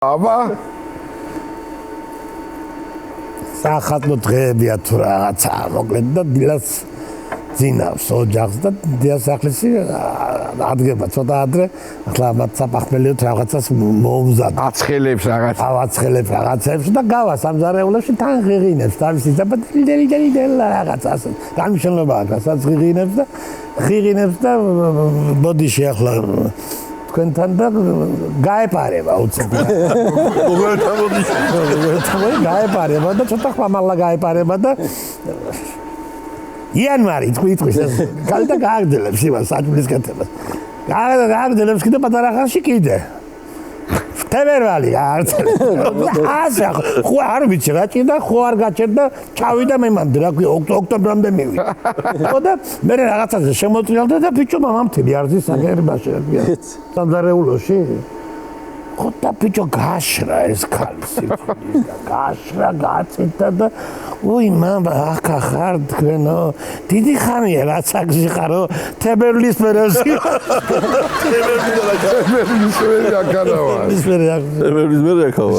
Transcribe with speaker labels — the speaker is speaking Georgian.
Speaker 1: აბა
Speaker 2: სახალხო დღეებია თუ რაღაცა მოკლედ და დილას ძინავს ოჯახს და დიასახლისი ადგება ცოტა ადრე ახლა მათ საფახმელიოთ რაღაცას მოუმზად
Speaker 1: აცხელებს რაღაც
Speaker 2: ავაცხელებს რაღაცებს და გავა სამზარეულებში თან ღიღინებს თავისი და დელ რაღაცას გამიშენებაა რასაც ღიღინებს და ბოდიში ახლა თქვენთან და გაეპარება უცებია. გაეპარება და ცოტა ხმამაღლა გაეპარება და იანვარი თქვით ეს კალთა გააგრძელებს იმას საჭმლის კეთებას. გააგრძელებს კიდე პატარა ხანში კიდე. თებერვალი გააგრძელებს. ხო არ ვიცი რა ჭირდა ხო არ გაჩერდა ჩავიდა მე მანდ რა ქვია ოქტომბრამდე მივიდა. ხო და მე რაღაცაზე შემოწიალდა და ბიჭო მამამთები არზის აგერბაში რა ქვია. სამზარეულოში ხო და ბიჭო გაშრა ეს ქალი სიკვდილის და გაშრა გაწითა და უი მამა ახა ხარ თქვენო დიდი ხანია რაც აქში ხარო თებერვლის მერე
Speaker 1: თებერვლის მერე აკარავა
Speaker 3: თებერვლის მერე აკავა